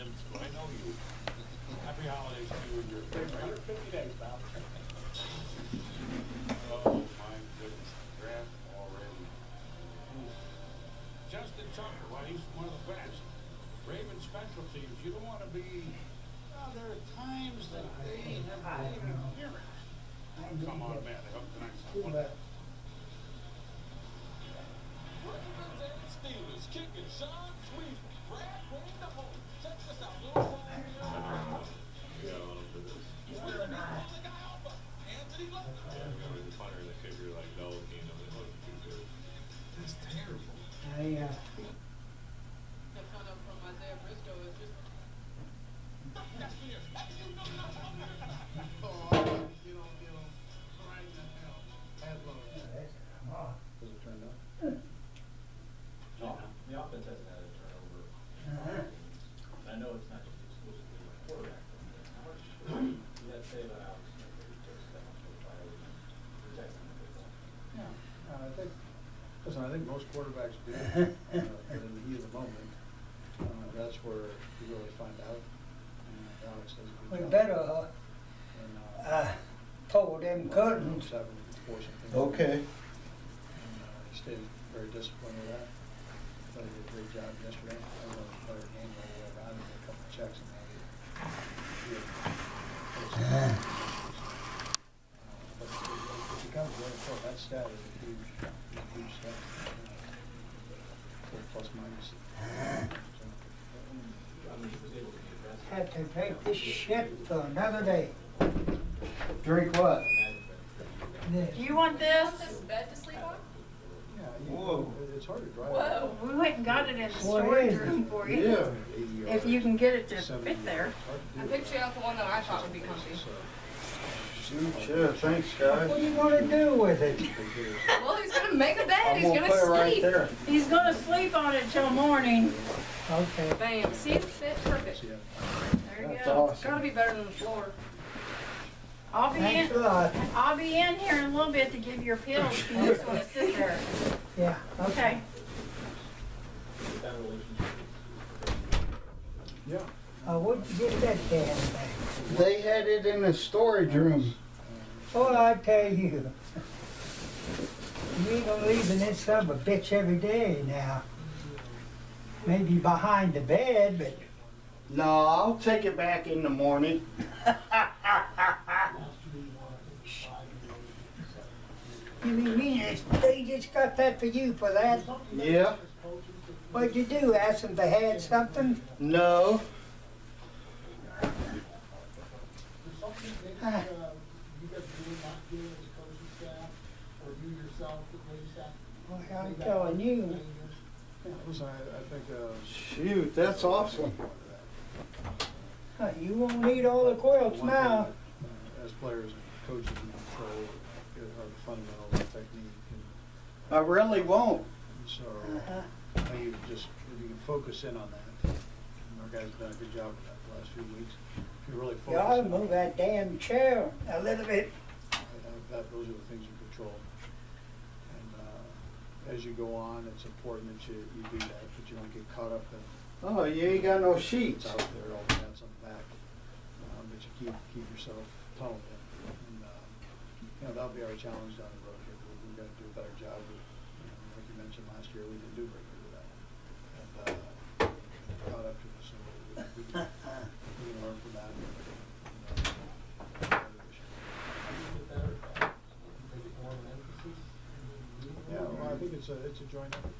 them too. I know you. Happy holidays to you and your family. 50 days, pal. Oh, my goodness. Draft already. Justin Tucker, well, he's one of the best. Ravens special teams, you don't want to be, well, there are times that they have great appearance. Come on, man, they hope tonight's not one of them. Ravens and Steelers kicking Sean Sweet. Brad winning the home. Check this out, little ball here. He's with the guy off of Anthony Love. The punter and the kicker like double team them. It wasn't too good. That's terrible. I The kind of from Isaiah Bristow is just. That's here. That's you. No. Oh, you know, right in the hell. Bad load. Was it turned up? No, the offense hasn't had a turnover. I know it's not just exclusively a quarterback. You had to say about Alex Smith that he took that much of a priority protecting the football. Yeah. I think, listen, I think most quarterbacks do, but in the heat of the moment, that's where you really find out. Alex does a good We job. better And, pull them curtains. having to force something. Okay. And he stayed very disciplined with that. Thought he did a great job yesterday. I don't know if he played a game all the way around. He did a couple of checks and maybe. But it becomes very important. That stat is a huge stat. Plus minus. I mean, he was able to get rest. Had to take this shit for another day. Drink what? This. Do you want this? Bed to sleep on? Yeah, Whoa. it's hard to drive. Whoa, we went and got it in the What storage is it? room for you. Yeah. If you can get it to fit there. I I picked you out the one that I thought would be comfy. Sure, thanks, What guys. are you gonna do with it? Well, he's gonna make a bed, I'm he's gonna gonna put it right sleep. there. He's gonna sleep on it till morning. Okay. Bam, see it fit perfect. Yeah. There you That's go. It's awesome. gotta be better than the floor. I'll be Thanks a in, lot. I'll be in here in a little bit to give your pills if you just wanna sit there. Yeah, okay. That relationship Yeah. Where'd you get that can back? They had it in the storage room. Oh, I tell you. You ain't gonna leave in this son of a bitch every day now. Maybe behind the bed, but No, I'll take it back in the morning. you mean they just got that for you for that? Yeah. What'd you do? Ask them if they had something? No. You guys really not do as coaching staff, or you yourself, the coaching staff? Well, I'm telling you. Listen, I think, Shoot, that's awesome. You won't need all the quilts one now. thing that, as players and coaches in control are the fundamentals of technique. I really won't. And so, Uh-huh. I think you can focus in on that. And our guys have done a good job with that the last few weeks. If you really You ought to focus on move that damn chair a little bit. those are the things you control. And as you go on, it's important that you do that, that you don't get caught up in Oh, you ain't got no it's sheets. out there, all the hats on the back. But you keep yourself tunneled in. And that'll be our challenge down the road here. We've got to do a better job with, like you mentioned last year, we didn't do very good with that. And caught up to us, so we can learn from that. Yeah, well, I think it's a joint effort.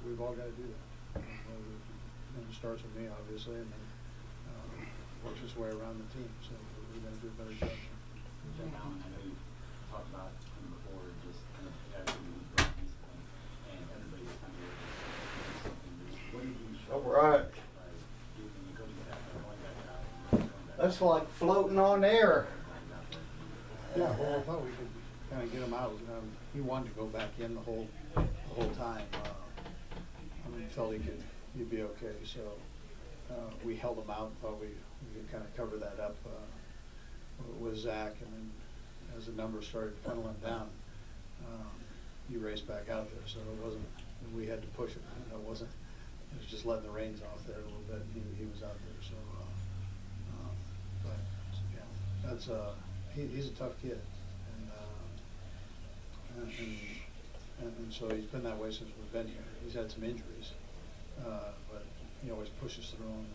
We've all got to do that. It starts with me, obviously, and then works its way around the team. So we're going to do a better job. Jim Allen, I know you talked about him before, just kind of actually recently, and everybody was kind of something. What did you show? All right. When you go to that, going back out, That's like floating on air. Yeah, well, I thought we could kind of get him out. He wanted to go back in the whole time. Felt he'd be okay. So we held him out and thought we could kind of cover that up with Zach. And then as the numbers started funneling down, he raced back out there. So it wasn't, we had to push him. It was just letting the reins off there a little bit. He was out there. So that's he's a tough kid, and so he's been that way since we've been here. He's had some injuries, but he always pushes through them.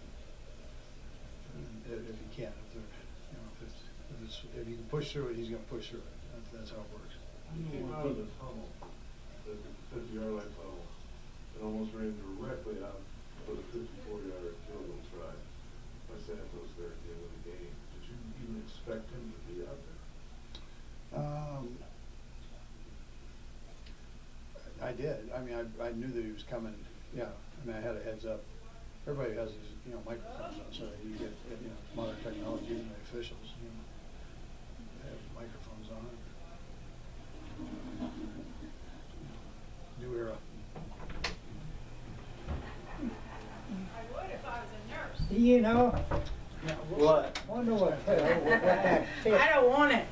And if he can, if he can push through it, he's going to push through it. That's how it works. He came out of the tunnel, the 50-yard line tunnel, and almost ran directly out for the 54-yard field goal try. My Santos there at the end of the game. Did you even expect him to be out there? I did. I mean, I knew that he was coming. Yeah. I mean, I had a heads up. Everybody has these, microphones on, so that you get, modern technology, even the officials, they have microphones on. New era. I would if I was a nurse. You know, What? wonder what that fit. I don't want it.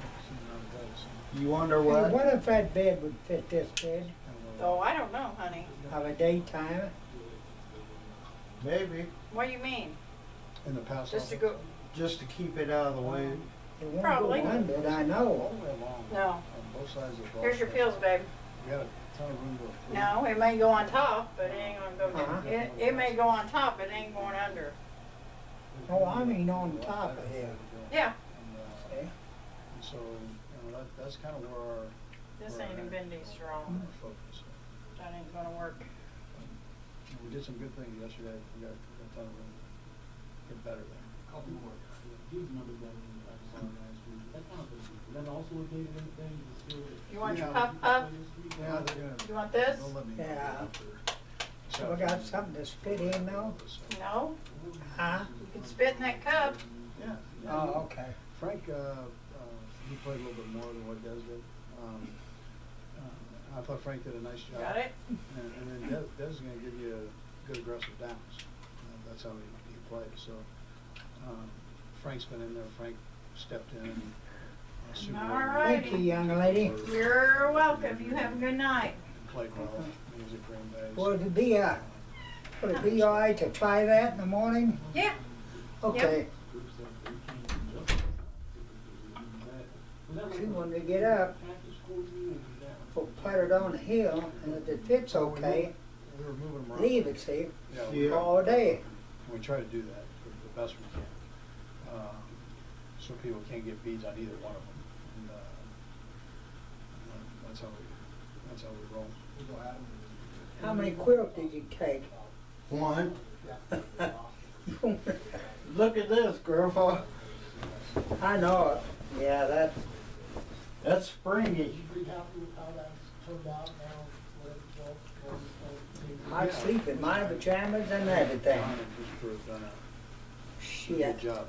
You wonder Hey, what? what if that bed would fit this bed Oh, I don't know, honey. of a daytime? Maybe, What do you mean? In the past. Just to also, go, just to keep it out of the way. It won't Probably. go under it, I all know. the way along. No. On both sides of the ball. here's your pills, babe. We got a ton of room to. No, it may go on top, but it ain't gonna go Uh-huh. down. It may go on top, but it ain't going under. Oh, I mean on top of it. Yeah, Okay. And so, that's kind of where our this ain't a bendy strong. focus. That ain't gonna work. We did some good things yesterday. We got a ton of room to get better there. Couple more. These numbers that I saw last week, that kind of, is that also a date anything? You want your Yeah. puff puff? Yeah, they're gonna. You want this? They'll let me. Yeah. So we got something to spit in now? No, Huh? you can spit in that cup. Yeah. Oh, okay. Frank, he played a little bit more than what Des did. I thought Frank did a nice job. Got it? And then Des is gonna give you good aggressive downs. That's how he plays, so. Frank's been in there. Frank stepped in. Super All well. right. Thank you, young lady. You're welcome. You have a good night. Played well. He was at Green Bay. Would it be all right to try that in the morning? Yeah. Okay. See, when we get up, we'll put it on the hill, and if it fits okay, We were moving them around. leave it, see, Yeah, all day. we try to do that the best we can. So people can't get beads on either one of them. And that's how we roll. How many quilts did you take? One. Look at this, Grandpa. I know it. Yeah, That's springy. You pretty happy with how that's turned out now, whatever, I sleep in my pajamas and everything. Don and his crew have done a Shit. good job.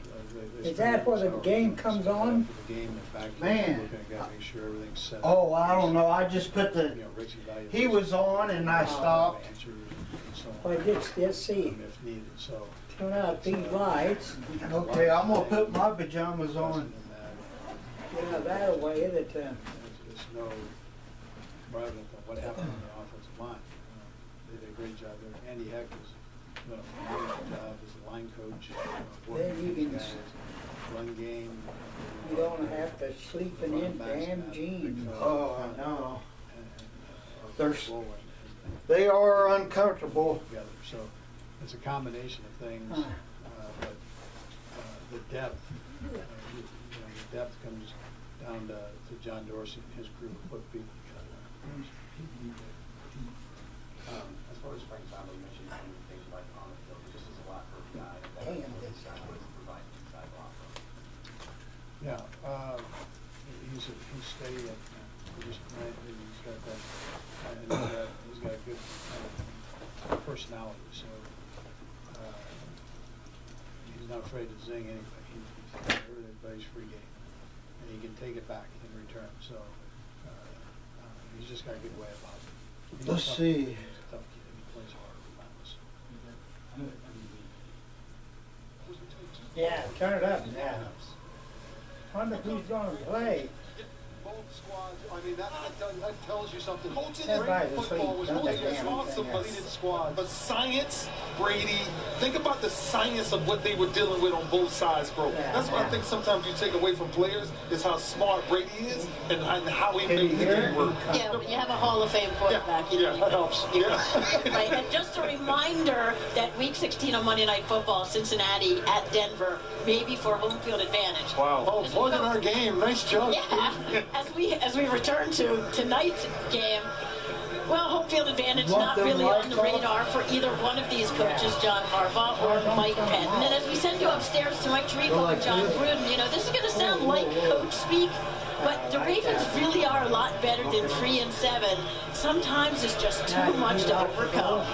They Is that where the spend game hours comes after on? the game and back Man. looking at guys, make sure everything's set up. Oh, I don't know. I just put You the. know, Richie Value. He was on and I stopped. Answers and so on. Well, just see, If needed, so. turn out these lights. Okay, I'm gonna put my pajamas on. Yeah, that way that, It's no, rather than what happened on the offensive line. They did a great job there. Andy Heck has done a phenomenal job as a line coach. Then you Working can with these guys, run game. you don't have to sleep in them damn jeans. Oh, I know. They're They're They are uncomfortable. together, so it's a combination of things, Huh. but the depth, the depth comes down to John Dorsey and his crew put people together. As far as Frank Sabo, you mentioned some of the things like on the field, it just is a lot for a guy that Damn. provide inside blocker. Yeah, he's steady at, he's got that, and he's got a good personality, so, he's not afraid to zing anybody. He's everybody's free game, and he can take it back in return, so, he's just got a good way about it. He's Let's tough. see. He's a tough kid, he plays hard, relentless. Yeah, turn it up now. Wonder who's gonna play. squads. I mean, that tells you something. Coaching Everybody great was football was sweet. always Damn awesome, thing but is- he did squad. But science, Brady, think about the science of what they were dealing with on both sides, bro. Yeah, That's what I yeah. think sometimes you take away from players is how smart Brady is and how he Can you made the hear game it? work. Yeah, when you have a Hall of Fame quarterback, you Yeah, need that helps. you Yeah. right, and just a reminder that Week 16 on Monday Night Football, Cincinnati at Denver, maybe for home field advantage. Wow. Oh, As we plugging go- our game. Nice job. Yeah, as we return to tonight's game, well, home field advantage Want not them really on the lights off? radar for either one of these coaches, John Harbaugh or Mike Pettin. And as we send you upstairs to Mike Tirico and John Gruden, you know, this is going to sound like coach speak, but the Ravens really are a lot better than 3-7. Sometimes it's just too much to overcome.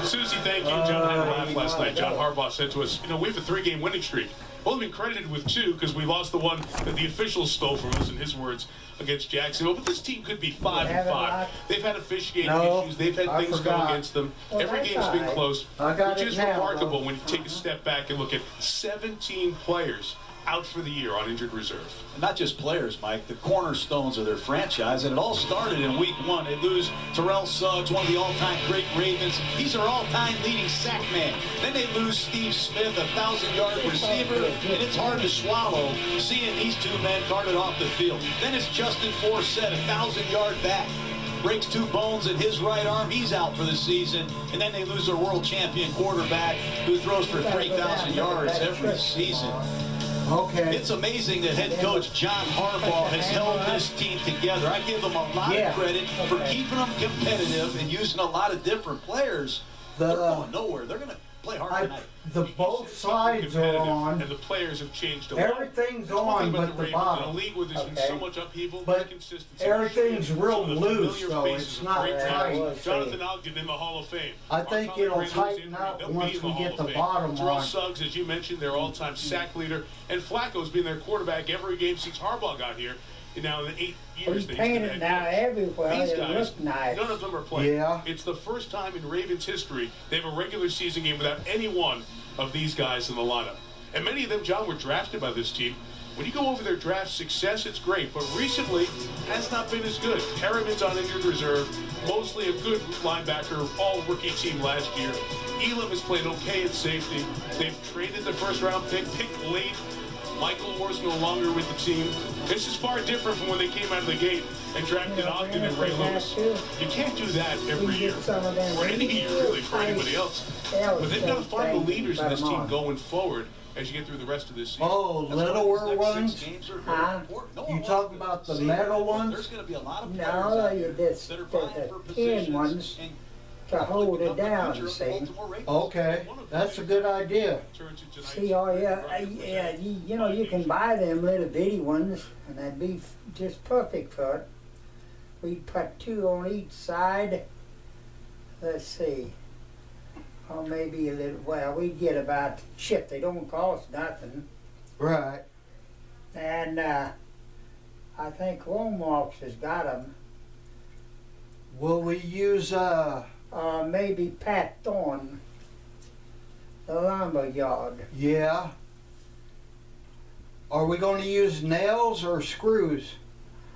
Susie, thank you. John had a laugh last night. John Harbaugh said to us, you know, we have a 3-game winning streak. Only been credited with 2 because we lost the one that the officials stole from us, in his words, against Jacksonville. But this team could be 5-5. They've had officiating No, issues. They've had I things forgot. go against them. Well, Every that's game's been all right. close, I got which it is now, remarkable though. when you take a step back and look at 17 players out for the year on injured reserve. Not just players, Mike, the cornerstones of their franchise, and it all started in week 1. They lose Terrell Suggs, one of the all-time great Ravens. He's their all-time leading sack man. Then they lose Steve Smith, a 1,000-yard receiver, and it's hard to swallow seeing these 2 men carted off the field. Then it's Justin Forsett, a 1,000-yard back. Breaks 2 bones in his right arm. He's out for the season. And then they lose their world champion quarterback who throws for 3,000 yards every season. Okay. It's amazing that head coach John Harbaugh has held this team together. I give him a lot of credit for keeping them competitive and using a lot of different players. They're going nowhere. They're going to play hard tonight. The both sides are on. And the players have changed a lot. Everything's That's one thing on about but the the Ravens. bottom. In a league where there's been so much upheaval, But inconsistency. everything's real Some of the loose, familiar though. faces It's of not great tight. talent. Jonathan Ogden in the Hall of Fame. I think Mark Conley it'll lose tighten injury. up They'll be once in the we Hall get of the Fame. bottom Terrell on. Suggs, as you mentioned, their all-time sack leader, and Flacco's been their quarterback every game since Harbaugh got here. And now in the 8 years We that he's been painted head now coach. everywhere. These It guys, looked nice. none of them are playing. Yeah. It's the first time in Ravens history they have a regular season game without any one of these guys in the lineup. And many of them, John, were drafted by this team. When you go over their draft success, it's great, but recently has not been as good. Harriman's on injured reserve, mostly a good linebacker, all rookie team last year. Elam has played okay at safety. They've traded the first-round picked late. Michael Moore's no longer with the team. This is far different from when they came out of the gate and drafted Ogden and Ray Lewis. You can't do that every year, or any year really for anybody else. But they've got to find the leaders in this team going forward as you get through the rest of this season. Oh, littler ones? You talking about the metal ones? There's going to be a lot of No, you just that are vying for the tin positions ones and to hold it up the down, future of see. Baltimore Ravens. Okay, that's a good idea. See, oh yeah, you know, you can buy them little bitty ones, and that'd be just perfect for it. We'd put 2 on each side. Let's see. Or maybe a little, well, we'd get about, shit, they don't cost nothing. Right. And I think Walmart's has got them. Will we use Maybe Pat Thorne, the lumber yard. yeah. Are we going to use nails or screws?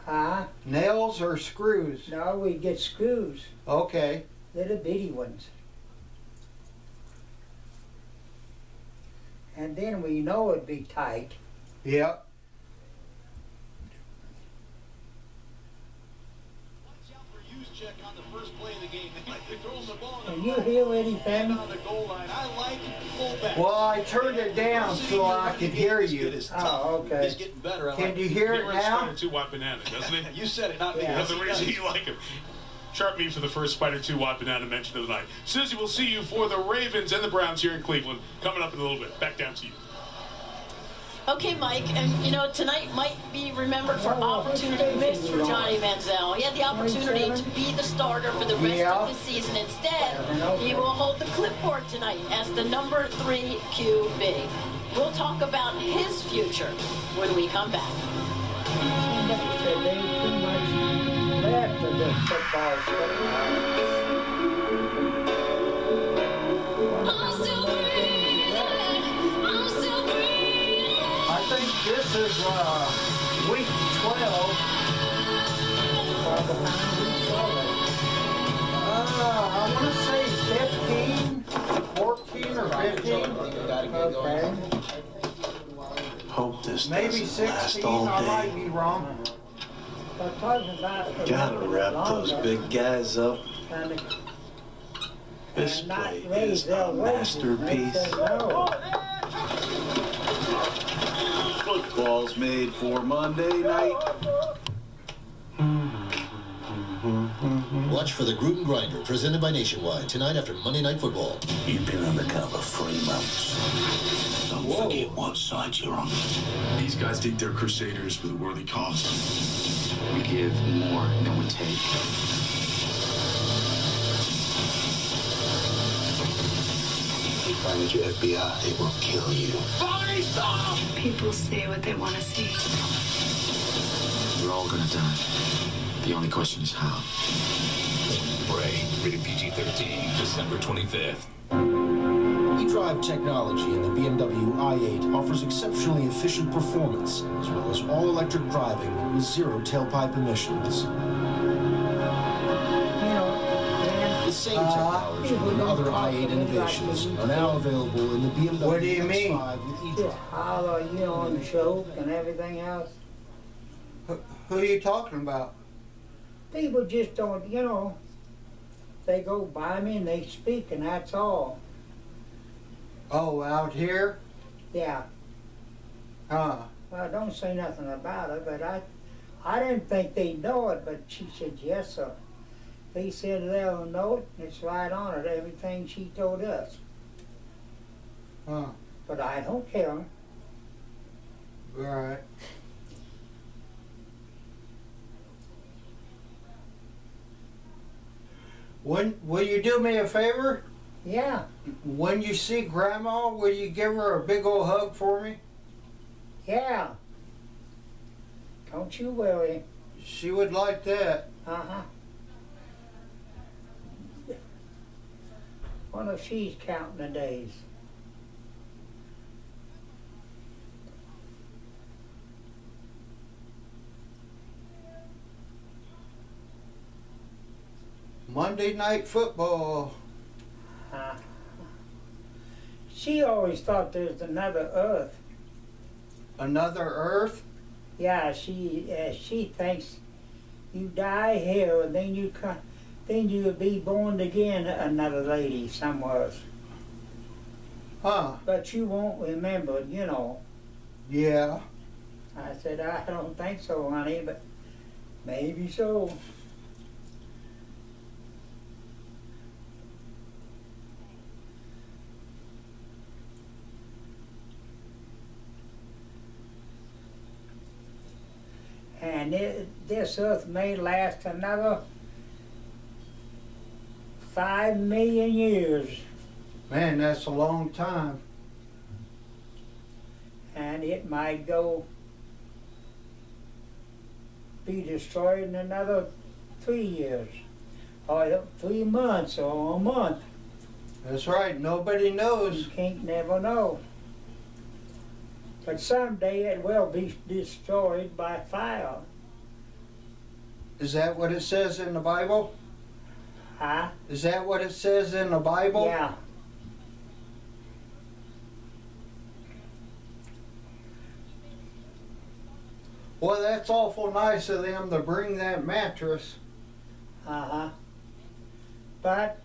Huh? Nails or screws? No, we get screws, Okay. little bitty ones. And then we know it'd be tight. Yep. Check on the first play of the game. They might be throwing the ball in Can the you right hear anything? on the goal line. I like fullback. Well, I turned it down so I could hear you. Oh, okay. He's getting better. I Can like you it. hear He it runs now? Spider 2 Watt Banana, doesn't he? You said it, not me. Yeah. That's the reason you like him. Sharp me for the first Spider 2 Watt Banana mention of the night. Susie, we'll see you for the Ravens and the Browns here in Cleveland coming up in a little bit. Back down to you. Okay, Mike, and you know, tonight might be remembered for opportunity missed for Johnny Manziel. He had the opportunity to be the starter for the rest of the season. Instead, he will hold the clipboard tonight as the number 3 QB. We'll talk about his future when we come back. There ain't too much left of this football I think this is week 12 I want to say 15, 14 or 15. Okay. Hope this Maybe doesn't last 16, all I might day. be wrong. But talking about the Gotta wrap those big guys up. and This not play raise is their a wages. They masterpiece. said no. Football's made for Monday night. Watch for the Gruden Grinder, presented by Nationwide, tonight after Monday Night Football. You've been undercover 3 months. Don't forget what side you're on. These guys think they're crusaders with a worthy cause. We give more than we take. If you find your FBI, they will kill you. Bonnie, stop! People say what they want to see. We're all gonna die. The only question is how. Bray, rated PG-13, December 25th. eDrive technology in the BMW i8 offers exceptionally efficient performance, as well as all-electric driving with 0 tailpipe emissions. The same technology and other i8 innovations are now available in the BMW What do you mean? X5 with eDrive. How are you on the show and everything else? Who are you talking about? People just don't, they go by me and they speak and that's all. Oh, out here? Yeah. Huh. Well, don't say nothing about it, but I didn't think they'd know it, but she said, yes, sir. They said they'll know it, and it's right on it, everything she told us. Huh. But I don't care. Right. Will you do me a favor? Yeah. When you see Grandma, will you give her a big old hug for me? Yeah. Don't you worry. She would like that. Uh-huh. Wonder if she's counting the days. Monday Night Football. She always thought there's another Earth. Another Earth? Yeah, she thinks you die here and then you'll be born again another lady somewhere. Huh. But you won't remember, Yeah. I said, I don't think so, honey, but maybe so. And this earth may last another 5 million years. Man, that's a long time. And it might be destroyed in another 3 years, or 3 months, or a month. That's right, nobody knows. You can't never know. But someday it will be destroyed by fire. Is that what it says in the Bible? Huh? Is that what it says in the Bible? Yeah. Well, that's awful nice of them to bring that mattress. Uh-huh. But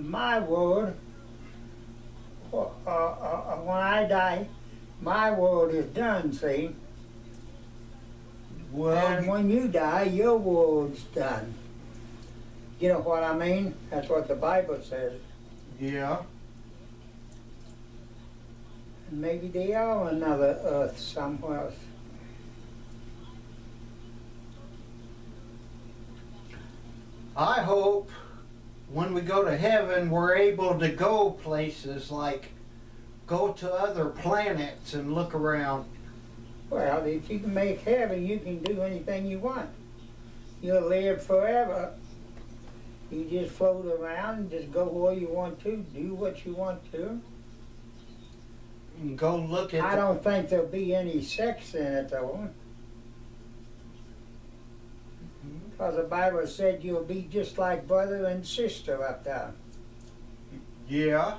my word, when I die, my word is done, see? Well, and when you die, your word's done. You know what I mean? That's what the Bible says. Yeah. And maybe they are another earth somewhere else. I hope when we go to heaven, we're able to go places like go to other planets and look around. Well, if you can make heaven, you can do anything you want. You'll live forever. You just float around and just go where you want to, do what you want to. And go look at I don't think there'll be any sex in it, though. Because the Bible said you'll be just like brother and sister up there. Yeah.